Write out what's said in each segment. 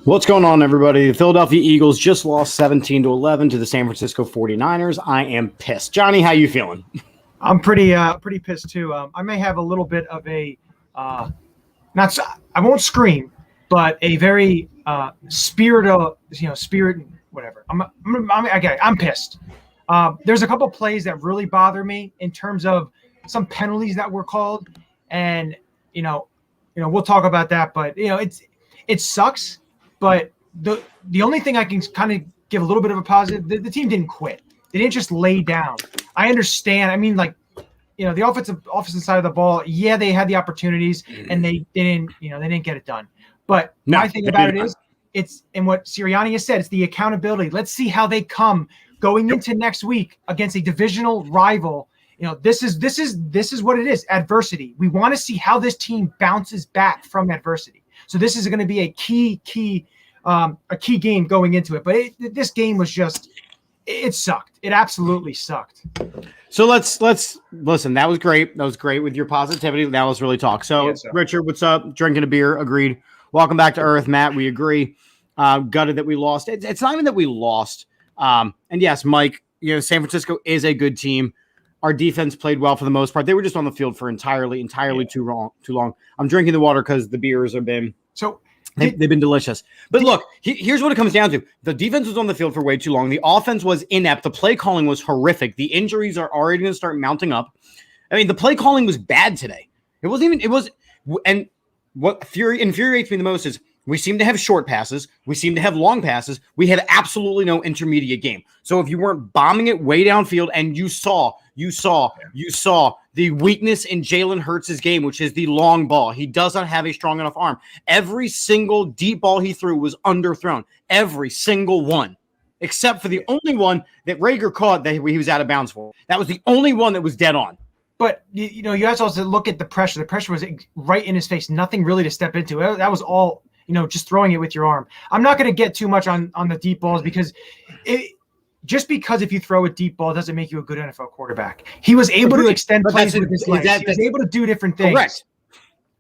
What's going on, everybody? The Philadelphia Eagles just lost 17-11 to the San Francisco 49ers. I am pissed. Johnny, how you feeling? I'm pretty pissed too. I may have a little bit of a I won't scream, but a very spirit, whatever. I'm pissed. There's a couple plays that really bother me in terms of some penalties that were called, and we'll talk about that. But it sucks. But the only thing I can kind of give a little bit of a positive, the team didn't quit. They didn't just lay down. I understand. I mean, the offensive side of the ball, yeah, they had the opportunities and they didn't get it done. But my thing about it is it's, and what Sirianni has said, it's the accountability. Let's see how they come going into next week against a divisional rival. This is what it is. Adversity. We want to see how this team bounces back from adversity. So this is going to be a key game going into it. But this game was it sucked. It absolutely sucked. So let's listen. That was great. That was great with your positivity. Now let's really talk. So yes, Richard, what's up? Drinking a beer. Agreed. Welcome back to Earth, Matt. We agree. Gutted that we lost. It's not even that we lost. And yes, Mike, San Francisco is a good team. Our defense played well for the most part. They were just on the field for entirely too long. I'm drinking the water because the beers have been they've been delicious. But look, here's what it comes down to. The defense was on the field for way too long. The offense was inept. The play calling was horrific. The injuries are already going to start mounting up. I mean, the play calling was bad today. And what infuriates me the most is we seem to have short passes. We seem to have long passes. We have absolutely no intermediate game. So if you weren't bombing it way downfield and you saw the weakness in Jalen Hurts' game, which is the long ball. He does not have a strong enough arm. Every single deep ball he threw was underthrown. Every single one, except for the only one that Rager caught that he was out of bounds for. That was the only one that was dead on. But, you guys also look at the pressure. The pressure was right in his face. Nothing really to step into. That was all, just throwing it with your arm. I'm not going to get too much on the deep balls because just because if you throw a deep ball doesn't make you a good NFL quarterback. He was able to extend plays with his legs. He was able to do different things. Correct.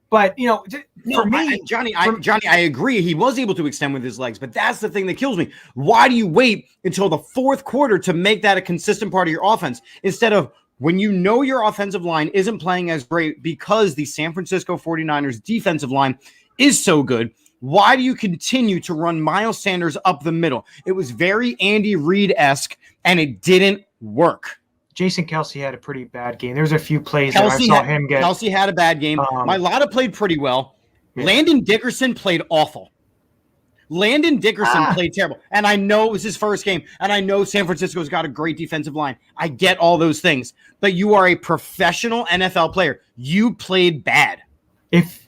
But, for me, Johnny, I agree. He was able to extend with his legs, but that's the thing that kills me. Why do you wait until the fourth quarter to make that a consistent part of your offense instead of when your offensive line isn't playing as great because the San Francisco 49ers defensive line is so good? Why do you continue to run Miles Sanders up the middle? It was very Andy Reid-esque, and it didn't work. Jason Kelce had a pretty bad game. There's a few plays that I saw him get. Kelce had a bad game. Mailata played pretty well. Yeah. Landon Dickerson played awful. Landon Dickerson played terrible. And I know it was his first game, and I know San Francisco's got a great defensive line. I get all those things. But you are a professional NFL player. You played bad. If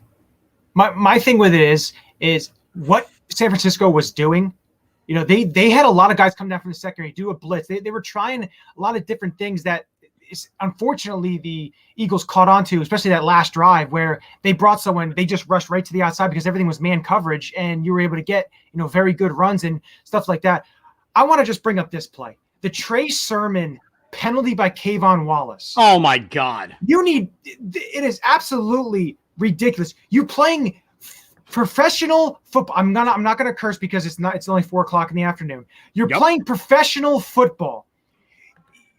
my thing with it is what San Francisco was doing. They had a lot of guys come down from the secondary, do a blitz. They were trying a lot of different things that unfortunately the Eagles caught on to, especially that last drive where they brought someone, they just rushed right to the outside because everything was man coverage, and you were able to get, very good runs and stuff like that. I want to just bring up this play. The Trey Sermon penalty by Kayvon Wallace. Oh my God. It is absolutely ridiculous. You playing professional football. I'm not going to curse because it's only 4:00 in the afternoon. You're playing professional football.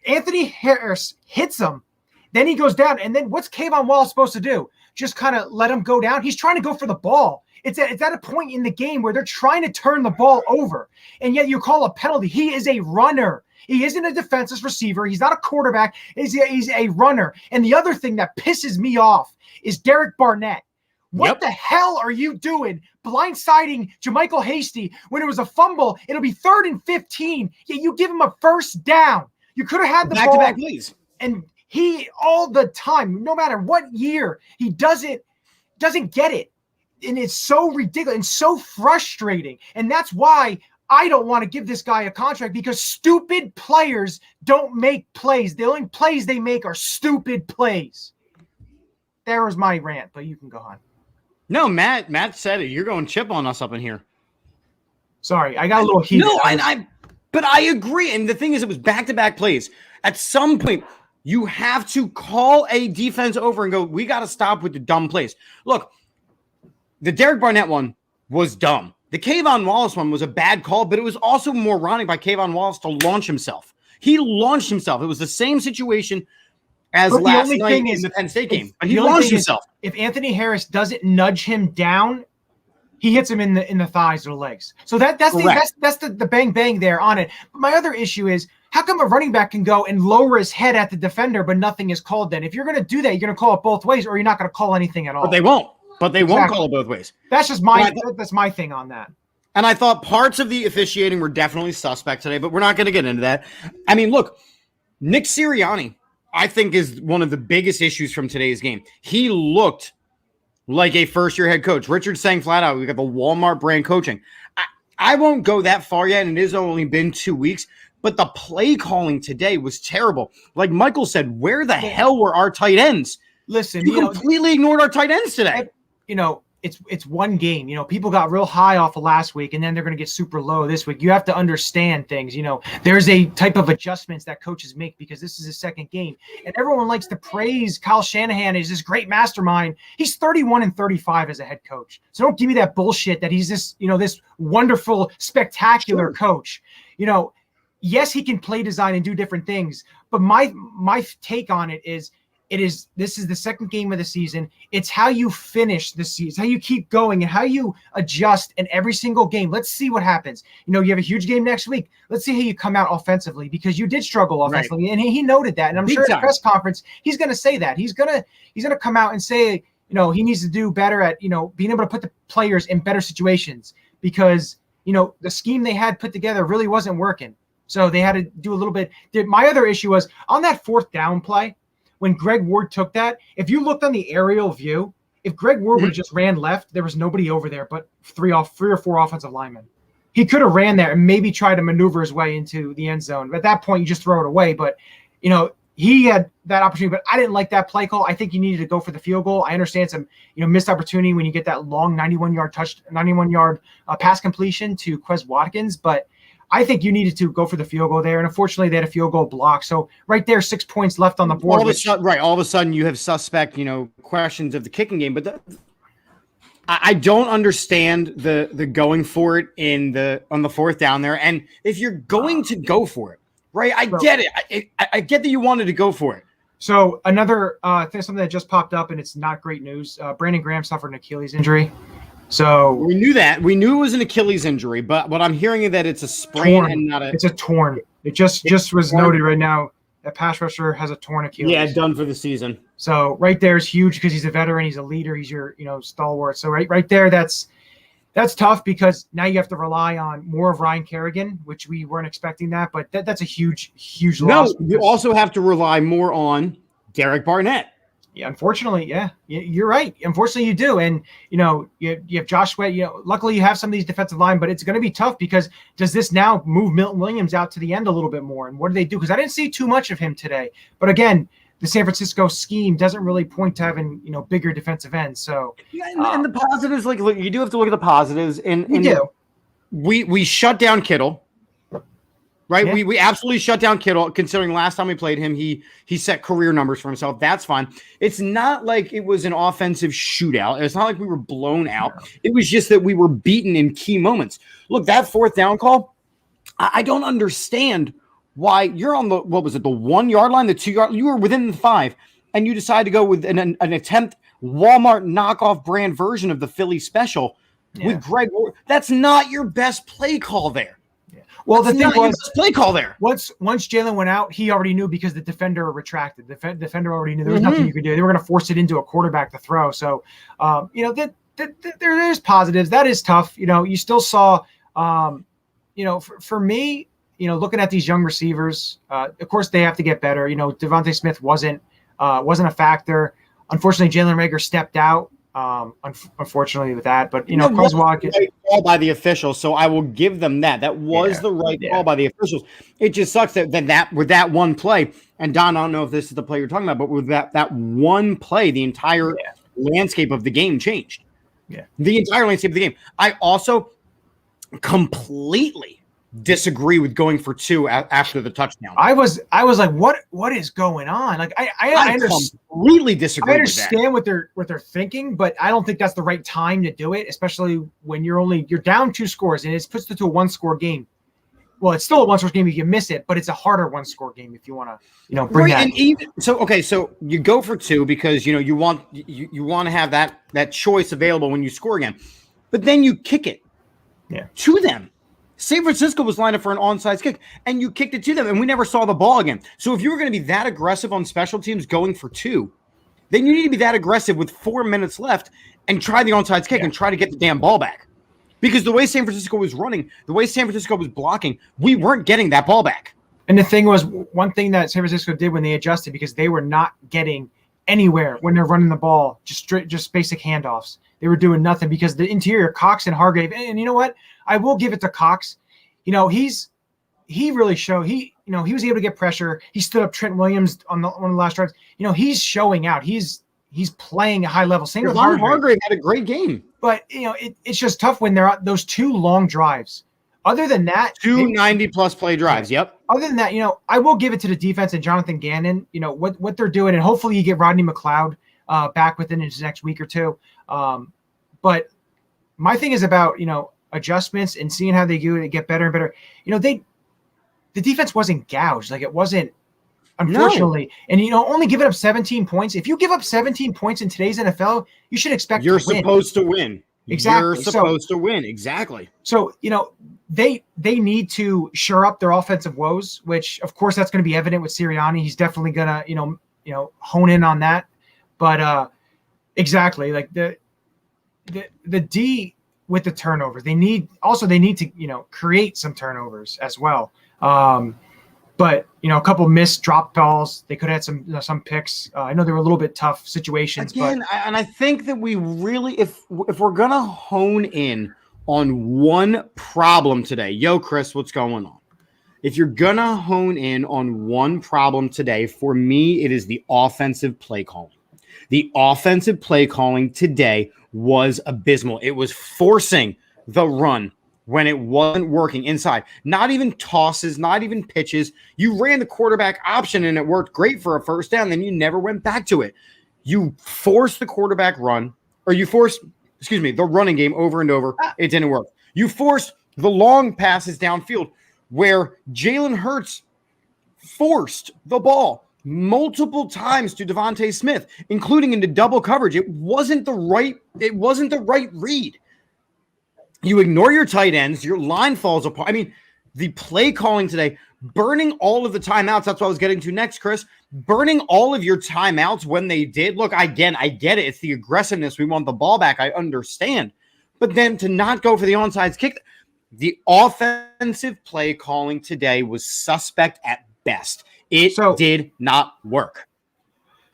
Anthony Harris hits him. Then he goes down. And then what's Kayvon Wallace supposed to do? Just kind of let him go down? He's trying to go for the ball. It's at a point in the game where they're trying to turn the ball over. And yet you call a penalty. He is a runner. He isn't a defensive receiver. He's not a quarterback. He's a runner. And the other thing that pisses me off is Derek Barnett. What the hell are you doing blindsiding JaMychal Hasty when it was a fumble? It'll be 3rd and 15. Yet you give him a first down. You could have had the ball. Back-to-back plays. And he, all the time, no matter what year, he doesn't get it. And it's so ridiculous and so frustrating. And that's why I don't want to give this guy a contract, because stupid players don't make plays. The only plays they make are stupid plays. There was my rant, but you can go on. No, Matt said it. You're going chip on us up in here. Sorry, I got a little heated. No, but I agree. And the thing is, it was back-to-back plays. At some point, you have to call a defense over and go, we got to stop with the dumb plays. Look, the Derek Barnett one was dumb. The Kayvon Wallace one was a bad call, but it was also moronic by Kayvon Wallace to launch himself. He launched himself. It was the same situation as last night in the Penn State game. But he launched himself. If Anthony Harris doesn't nudge him down, he hits him in the thighs or legs. So that's the bang bang there on it. But my other issue is, how come a running back can go and lower his head at the defender, but nothing is called then? If you're going to do that, you're going to call it both ways, or you're not going to call anything at all. But they won't. But they won't call it both ways. That's just that's my thing on that. And I thought parts of the officiating were definitely suspect today, but we're not going to get into that. I mean, look, Nick Sirianni, I think, is one of the biggest issues from today's game. He looked like a first-year head coach. Richard saying flat out, we got the Walmart brand coaching. I won't go that far yet, and it has only been 2 weeks, but the play calling today was terrible. Like Michael said, where the hell were our tight ends? Listen, you completely ignored our tight ends today. It's one game. People got real high off of last week, and then they're going to get super low this week. You have to understand things. There's a type of adjustments that coaches make because this is his second game. And everyone likes to praise Kyle Shanahan as this great mastermind. He's 31-35 as a head coach. So don't give me that bullshit that he's this wonderful, spectacular coach. Yes, he can play design and do different things, but my take on it is, this is the second game of the season. It's how you finish the season, how you keep going, and how you adjust in every single game. Let's see what happens. You have a huge game next week. Let's see how you come out offensively, because you did struggle offensively, right. And he noted that. And I'm sure at the press conference he's going to say that. He's going to come out and say, he needs to do better at being able to put the players in better situations, because the scheme they had put together really wasn't working. So they had to do a little bit. My other issue was on that 4th down play. When Greg Ward took that, if you looked on the aerial view, if Greg Ward would just ran left, there was nobody over there but 3 or 4 offensive linemen. He could have ran there and maybe tried to maneuver his way into the end zone. But at that point, you just throw it away. But, he had that opportunity. But I didn't like that play call. I think you needed to go for the field goal. I understand some, missed opportunity when you get that long 91-yard pass completion to Quez Watkins. But I think you needed to go for the field goal there, and unfortunately, they had a field goal block. So right there, 6 points left on the board. All of a sudden, you have suspect, questions of the kicking game. But I don't understand the going for it on the 4th down there. And if you're going to go for it, right? I get it. I get that you wanted to go for it. So another thing, something that just popped up, and it's not great news. Brandon Graham suffered an Achilles injury. So we knew that. We knew it was an Achilles injury, but what I'm hearing is that it's a sprain and not a. It's a torn. It just was noted right now. A pass rusher has a torn Achilles. Yeah, done for the season. So right there is huge because he's a veteran. He's a leader. He's your stalwart. So right there, that's tough because now you have to rely on more of Ryan Kerrigan, which we weren't expecting that. But that's a huge loss. No, you also have to rely more on Derek Barnett. Yeah, unfortunately, yeah, you're right. Unfortunately, you do, and you have Josh Sweat. Luckily, you have some of these defensive line, but it's going to be tough because does this now move Milton Williams out to the end a little bit more? And what do they do? Because I didn't see too much of him today. But again, the San Francisco scheme doesn't really point to having bigger defensive ends. So yeah, and the positives, like look, you do have to look at the positives, and we do. We shut down Kittle. Right, yeah. we absolutely shut down Kittle. Considering last time we played him, he set career numbers for himself. That's fine. It's not like it was an offensive shootout. It's not like we were blown out. No. It was just that we were beaten in key moments. Look, that fourth down call, I don't understand why you're on the 1 yard line, the 2 yard. You were within the 5, and you decide to go with an attempt Walmart knockoff brand version of the Philly special with Greg. That's not your best play call there. Well, the thing was, play call there. Once Jalen went out, he already knew because the defender retracted. The defender already knew there was nothing you could do. They were going to force it into a quarterback to throw. So, there is positives. That is tough. You still saw, for me, looking at these young receivers, of course they have to get better. Devontae Smith wasn't a factor. Unfortunately, Jalen Reagor stepped out. Unfortunately with that, but Quez Watkins call by the officials, so I will give them that. That was the right call by the officials. It just sucks that with that one play, and Don, I don't know if this is the play you're talking about, but with that one play, the entire landscape of the game changed. Yeah, the entire landscape of the game. I also completely disagree with going for 2 after the touchdown. I was like, what is going on? Like I completely disagree. I understand what they're thinking, but I don't think that's the right time to do it, especially when you're down 2 scores and it puts it to a 1-score game. Well, it's still a 1-score game if you miss it, but it's a harder 1-score game if you want to, bring that. And even, so you go for 2 because you want to have that choice available when you score again, but then you kick it to them. San Francisco was lined up for an onside kick, and you kicked it to them, and we never saw the ball again. So if you were going to be that aggressive on special teams going for 2, then you need to be that aggressive with 4 minutes left and try the onside kick and try to get the damn ball back. Because the way San Francisco was running, the way San Francisco was blocking, we weren't getting that ball back. And the thing was, one thing that San Francisco did when they adjusted, because they were not getting anywhere when they're running the ball, just basic handoffs. They were doing nothing because the interior, Cox and Hargrave, and you know what? I will give it to Cox. He really showed he was able to get pressure. He stood up Trent Williams on one of the last drives. He's showing out. He's playing at high level. Same with Hargrave had a great game. But it's just tough when they're at those 2 long drives. Other than that, 2 90+ play drives. Yep. Other than that, I will give it to the defense and Jonathan Gannon. What they're doing, and hopefully you get Rodney McLeod back within his next week or 2. But my thing is about adjustments and seeing how they do it, get better and better. The defense wasn't gouged, like it wasn't, unfortunately. No. And only giving up 17 points. If you give up 17 points in today's NFL, you should expect you're to win. supposed to win. Exactly. You're supposed to win. Exactly. So they need to shore up their offensive woes, which of course that's going to be evident with Sirianni. He's definitely gonna hone in on that. But exactly, like the D with the turnovers, they need to create some turnovers as well. But a couple missed drop balls, they could have had some picks. I know they were a little bit tough situations. Again, and I think that we really, if we're gonna hone in on one problem today, Chris, what's going on? If you're gonna hone in on one problem today, for me, it is the offensive play calling. The offensive play calling today was abysmal. It was forcing the run when it wasn't working inside. Not even tosses, not even pitches. You ran the quarterback option and it worked great for a first down. Then you never went back to it. You forced the quarterback run, or you forced, the running game over and over. It didn't work. You forced the long passes downfield where Jalen Hurts forced the ball multiple times to Devontae Smith, including into double coverage. It wasn't the right read. You ignore your tight ends, your line falls apart. I mean, the play calling today, burning all of the timeouts. That's what I was getting to next, Chris. Burning all of your timeouts when they did. Look, again, I get it. It's the aggressiveness. We want the ball back. I understand. But then to not go for the onside kick, the offensive play calling today was suspect at best. It did not work.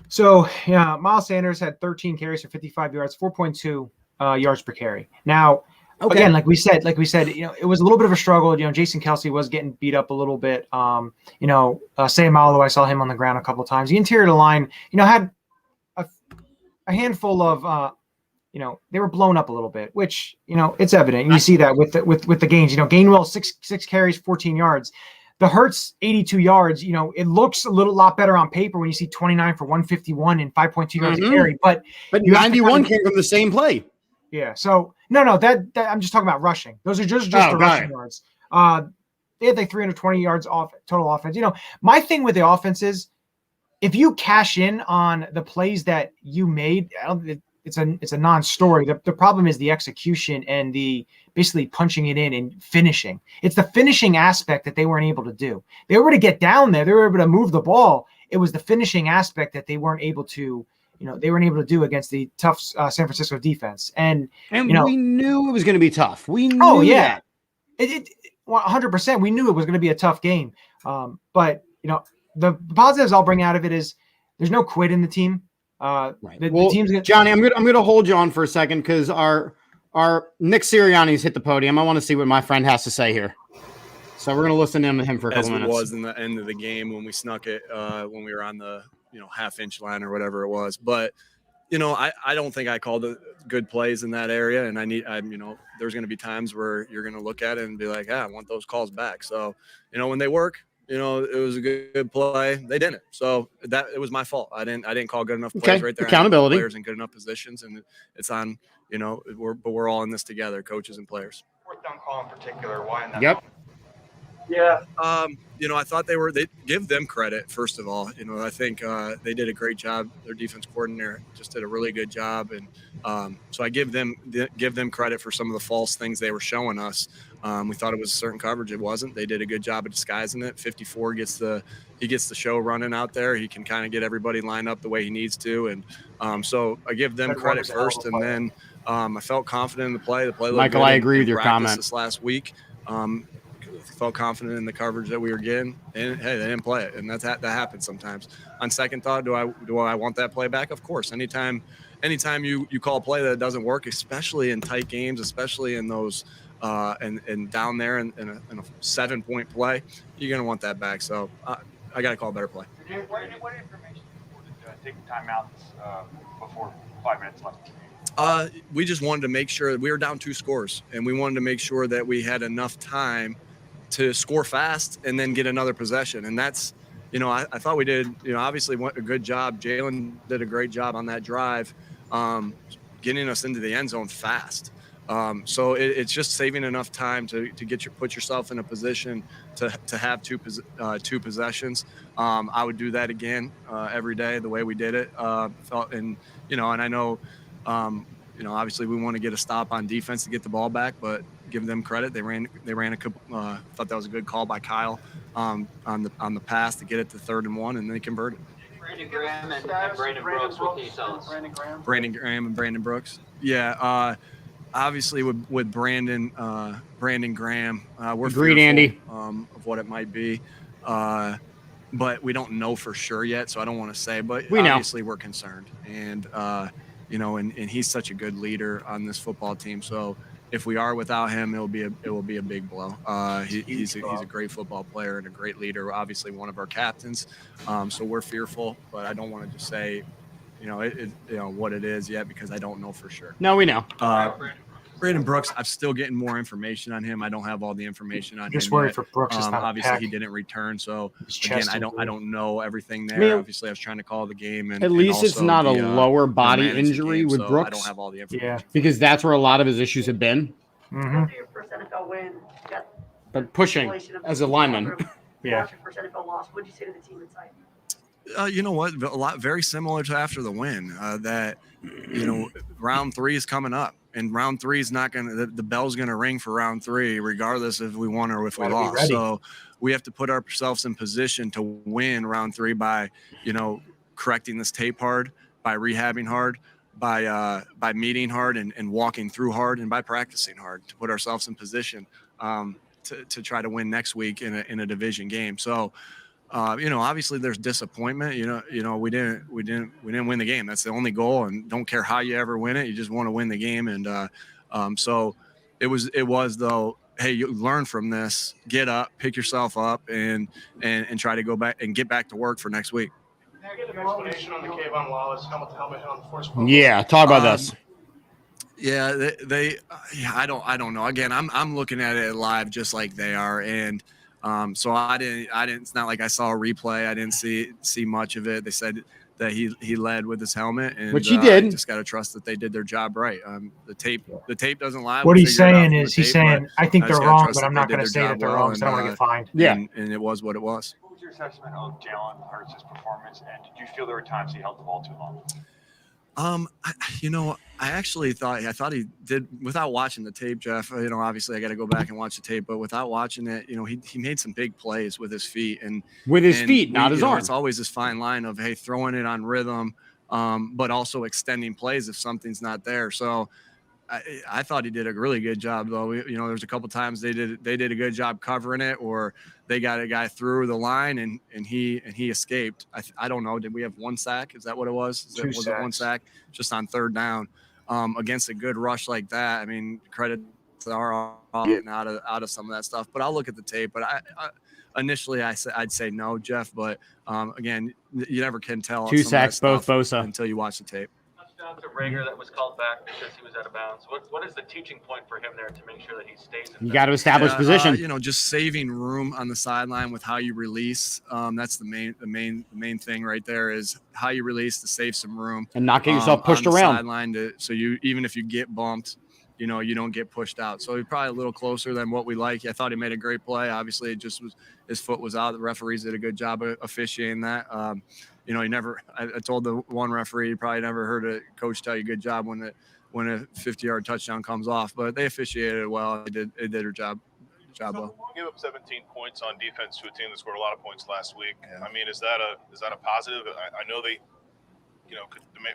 So yeah, Miles Sanders had 13 carries for 55 yards, 4.2 yards per carry. Now, Okay. again, like we said, it was a little bit of a struggle. Jason Kelsey was getting beat up a little bit. Sam Malo, I saw him on the ground a couple of times. The interior of the line, had a handful of, they were blown up a little bit, which it's evident. And you see that with the gains. Gainwell six carries, 14 yards. The Hurts 82 yards. It looks a lot better on paper when you see 29 for 151 and 5.2 yards a carry. But 91 came from the same play. Yeah. So no, that I'm just talking about rushing. Those are just the rushing yards. They had like 320 yards off total offense. My thing with the offense is if you cash in on the plays that you made, it's a non-story. The problem is the execution and the basically punching it in and finishing. It's the finishing aspect that they weren't able to do. They were able to get down there. They were able to move the ball. It was the finishing aspect that they weren't able to do against the tough San Francisco defense. And we knew it was going to be tough. We knew that. It 100%. We knew it was going to be a tough game. But the positives I'll bring out of it is there's no quit in the team. Right. The team's gonna... Johnny, I'm gonna hold you on for a second because our Nick Sirianni's hit the podium. I want to see what my friend has to say here. So we're gonna listen to him for a couple minutes. As it was in the end of the game when we snuck it when we were on the half-inch line or whatever it was. But I don't think I called good plays in that area, and there's going to be times where you're going to look at it and be like, I want those calls back. So when they work, it was a good play. They didn't, so it was my fault. I didn't call good enough plays right there. Accountability. Players in good enough positions, and it's on. We're all in this together, coaches and players. Fourth down call in particular. Why in that? Yep. Moment? Yeah. I thought they give them credit, first of all. I think they did a great job. Their defense coordinator just did a really good job. And so I give them credit for some of the false things they were showing us. We thought it was a certain coverage. It wasn't. They did a good job of disguising it. 54 gets the show running out there. He can kind of get everybody lined up the way he needs to. And so I give them credit first. And then I felt confident in the play. The play looked Michael, good I agree with your comment. This last week. Felt confident in the coverage that we were getting, and hey, they didn't play it, and that happens sometimes. On second thought, do I want that play back? Of course. Anytime you call a play that doesn't work, especially in tight games, especially in those and down there in a 7-point play, you're gonna want that back. So I got to call a better play. What information did take timeouts before 5 minutes left? We just wanted to make sure that we were down 2 scores, and we wanted to make sure that we had enough time to score fast and then get another possession. And that's, I thought we did, obviously a good job. Jalen did a great job on that drive, getting us into the end zone fast. So it's just saving enough time to put yourself in a position to have two possessions. I would do that again every day the way we did it. And I know, obviously we want to get a stop on defense to get the ball back, but give them credit. They ran a couple. Thought that was a good call by Kyle on the pass to get it to 3rd and 1, and then they converted. Brandon Graham and Brandon Brooks. What can you tell us? Brandon Graham and Brandon Brooks. Yeah. Obviously with Brandon Graham, we're agreed, fearful, Andy, of what it might be. But we don't know for sure yet, so I don't want to say. But obviously we're concerned, and and he's such a good leader on this football team. So if we are without him, it will be a big blow. He's a great football player and a great leader. Obviously, one of our captains. So we're fearful, but I don't want to just say, what it is yet because I don't know for sure. No, we know. Brandon Brooks, I'm still getting more information on him. I don't have all the information on him. Just worried for Brooks. Obviously, he didn't return, so again, I don't know everything there. Obviously, I was trying to call the game, and at least it's not a lower body injury game, with so Brooks. I don't have all the information. Yeah, because that's where a lot of his issues have been. Mm-hmm. Your first NFL win. You got but pushing as a lineman. Yeah. Your first NFL loss. What did you say to the team inside? You know what? A lot very similar to after the win. That round 3 is coming up. And round 3 is not going to – the bell's going to ring for round 3 regardless if we won or if we lost. So we have to put ourselves in position to win round 3 by, correcting this tape hard, by rehabbing hard, by meeting hard and walking through hard, and by practicing hard to put ourselves in position to try to win next week in a division game. So obviously there's disappointment. We didn't win the game. That's the only goal, and don't care how you ever win it. You just want to win the game, and so it was though. Hey, you learn from this. Get up, pick yourself up, and try to go back and get back to work for next week. Can I get an explanation on the Kayvon Wallace helmet hit on the force? Yeah, talk about this. Yeah, I don't know. Again, I'm looking at it live just like they are, and so I didn't. It's not like I saw a replay. I didn't see much of it. They said that he led with his helmet, and which he did. Just got to trust that they did their job right. The tape doesn't lie. What he's saying is he's saying I think they're wrong, but I'm not going to say that they're wrong, so I don't want to get fined. Yeah, and it was what it was. What was your assessment of Jalen Hurts' performance, and did you feel there were times he held the ball too long? I actually thought he did without watching the tape, Jeff. Obviously I got to go back and watch the tape, but without watching it, he made some big plays with his feet and not his arm. It's always this fine line of throwing it on rhythm, but also extending plays if something's not there. So I thought he did a really good job, though. There's a couple times they did a good job covering it, or they got a guy through the line and he escaped. I don't know. Did we have one sack? Is that what it was? Was it one sack just on third down against a good rush like that? I mean, credit to our getting out of some of that stuff. But I'll look at the tape. But initially I'd say no, Jeff. But again, you never can tell. 2 sacks, both Bosa, until you watch the tape. Touchdown to Rager that was called back because he was out of bounds. What is the teaching point for him there to make sure that he stays in? You got to establish position. Just saving room on the sideline with how you release. That's the main thing right there is how you release to save some room and not get yourself pushed on the around. Sideline so you even if you get bumped, you don't get pushed out. So he's probably a little closer than what we like. I thought he made a great play. Obviously, it just was his foot was out. The referees did a good job of officiating that. He never. I told the one referee, he probably never heard a coach tell you good job when a 50-yard touchdown comes off. But they officiated it well. They did their job well. You gave up 17 points on defense to a team that scored a lot of points last week. Yeah. I mean, is that a positive? I know they,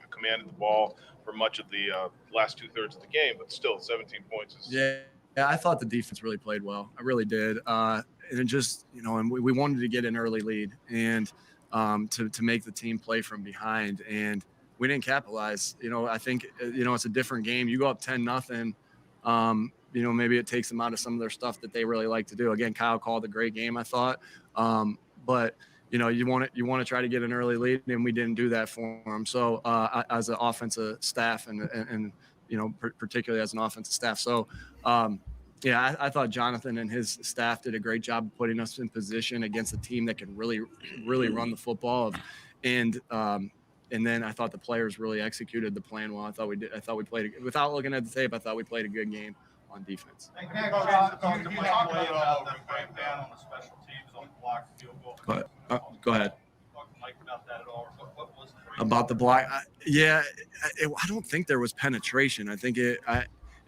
commanded the ball for much of the last 2/3 of the game, but still 17 points is. Yeah, I thought the defense really played well. I really did. And it just, and we wanted to get an early lead and to make the team play from behind, and we didn't capitalize. I think it's a different game. You go up 10-0. Maybe it takes them out of some of their stuff that they really like to do. Again, Kyle called a great game, I thought. But you want to try to get an early lead, and we didn't do that for them. So as an offensive staff and particularly as an offensive staff. So I thought Jonathan and his staff did a great job of putting us in position against a team that can really, really run the football. And then I thought the players really executed the plan well. I thought we played without looking at the tape. I thought we played a good game on defense. Go ahead. About the block, I don't think there was penetration. I think it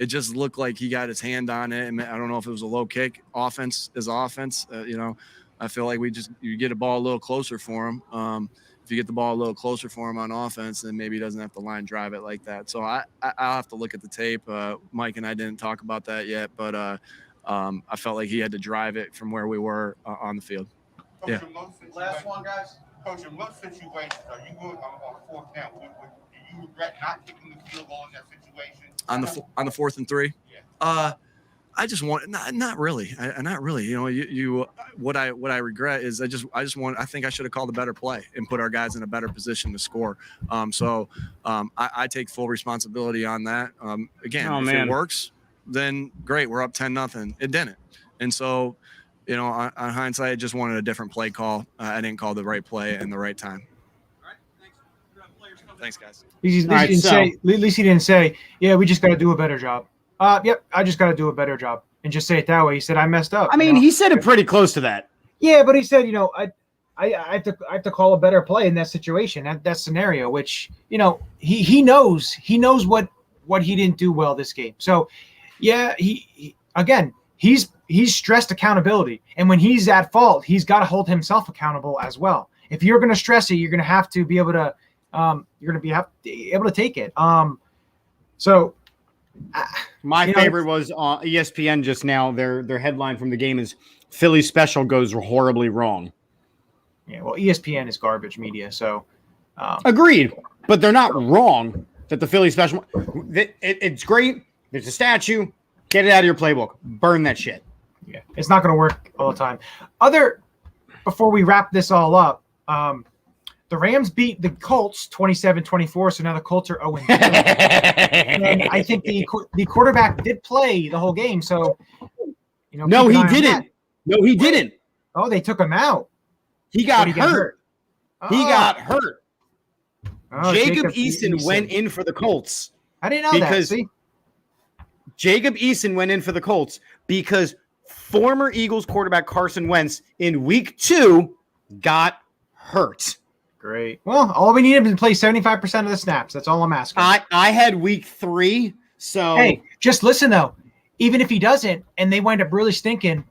just looked like he got his hand on it, and I don't know if it was a low kick. Offense is offense. I feel like you get a ball a little closer for him. If you get the ball a little closer for him on offense, then maybe he doesn't have to line drive it like that. So I'll have to look at the tape. Mike and I didn't talk about that yet, but I felt like he had to drive it from where we were on the field. Coach, last one, guys. Coach, in what situations are you good on fourth down? Do you regret not kicking the field goal in that situation? On the 4th and 3? Yeah. I just want not really. Not really. What I regret is I think I should have called a better play and put our guys in a better position to score. I take full responsibility on that. If it works, then great. We're up 10-0. It didn't, and so. On hindsight, I just wanted a different play call. I didn't call the right play in the right time. All right, thanks, guys. At least he didn't say, yeah, we just got to do a better job. Yep, I just got to do a better job. And just say it that way. He said, I messed up. I mean, he said it pretty close to that. Yeah, but he said, I have to call a better play in that situation, that scenario, which, he knows what he didn't do well this game. So, yeah, he's stressed accountability. And when he's at fault, he's got to hold himself accountable as well. If you're going to stress it, you're going to have to be able to take it. My favorite was on ESPN just now. Their headline from the game is Philly special goes horribly wrong. Yeah, well, ESPN is garbage media, so Agreed, but they're not wrong that the Philly special. It's great. There's a statue. Get it out of your playbook. Burn that shit. yeah, it's not going to work all the time. Before we wrap this all up, the Rams beat the Colts 27-24, so now the Colts are 0-2. And I think the quarterback did play the whole game, so No, he didn't. No, he didn't. Oh, they took him out. He got hurt. He got hurt. Oh, Jacob Eason went in for the Colts. I didn't know that. See? Jacob Eason went in for the Colts because former Eagles quarterback Carson Wentz in week 2 got hurt. Great. Well, all we need him to play 75% of the snaps. That's all I'm asking. I had week 3, so hey, just listen though. Even if he doesn't, and they wind up really stinking,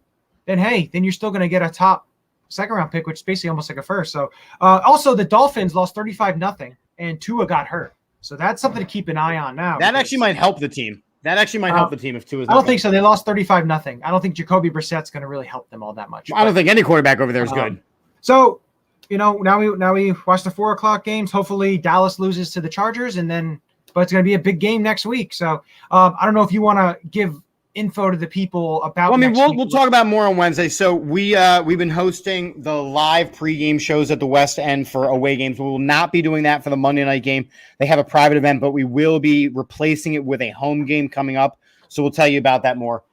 then you're still going to get a top second-round pick, which is basically almost like a first. So, also the Dolphins lost 35-0, and Tua got hurt. So that's something to keep an eye on now. That actually might help the team. If Tua's I don't think so. They lost 35-0. I don't think Jacoby Brissett's going to really help them all that much. I don't think any quarterback over there is good. So, now we watch the 4:00 games. Hopefully Dallas loses to the Chargers, but it's going to be a big game next week. So, I don't know if you want to give info to the people about. Well, I mean, we'll talk about more on Wednesday. So we've been hosting the live pregame shows at the West End for away games. We will not be doing that for the Monday night game. They have a private event, but we will be replacing it with a home game coming up. So we'll tell you about that more.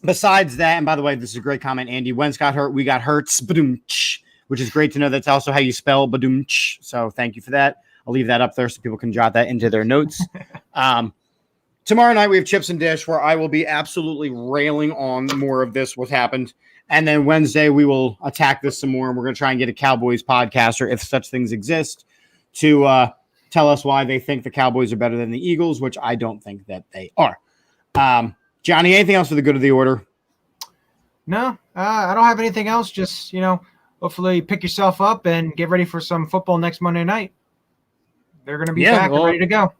Besides that, and by the way, this is a great comment, Andy. Wentz got hurt. We got hurts, which is great to know. That's also how you spell badumch. So thank you for that. I'll leave that up there so people can jot that into their notes. Tomorrow night, we have Chips and Dish, where I will be absolutely railing on more of this, what happened. And then Wednesday, we will attack this some more, and we're going to try and get a Cowboys podcaster, if such things exist, to tell us why they think the Cowboys are better than the Eagles, which I don't think that they are. Johnny, anything else for the good of the order? No, I don't have anything else. Just, hopefully pick yourself up and get ready for some football next Monday night. They're going to be back and ready to go.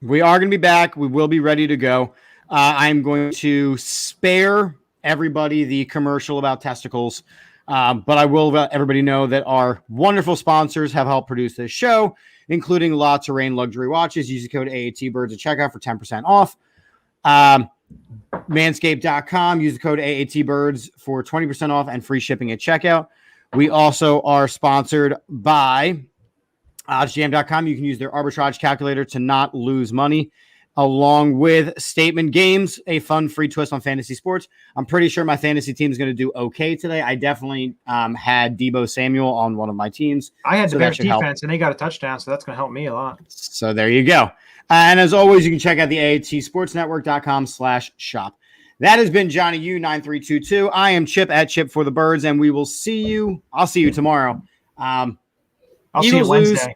We are going to be back. We will be ready to go. I'm going to spare everybody the commercial about testicles, but I will let everybody know that our wonderful sponsors have helped produce this show, including La Terrain Luxury Watches. Use the code AATBIRDS at checkout for 10% off. Manscaped.com. Use the code AATBIRDS for 20% off and free shipping at checkout. We also are sponsored by oddsjam.com. You can use their arbitrage calculator to not lose money, along with Statement Games, a fun free twist on fantasy sports. I'm pretty sure my fantasy team is going to do okay today. I definitely had Deebo Samuel on one of my teams. I had the Bears defense, and they got a touchdown, so that's going to help me a lot. So there you go. And as always, you can check out the AATSportsNetwork.com/shop. That has been Johnny U9322. I am Chip at Chip for the Birds, and we will see you. I'll see you tomorrow. I'll see you Wednesday.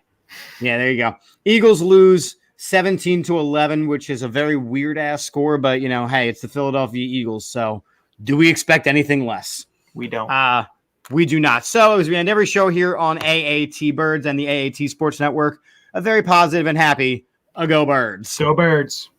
Yeah, there you go. Eagles lose 17-11, which is a very weird ass score, but hey, it's the Philadelphia Eagles. So do we expect anything less? We don't. We do not. So as we end every show here on AAT Birds and the AAT Sports Network, a very positive and happy Go Birds. Go Birds.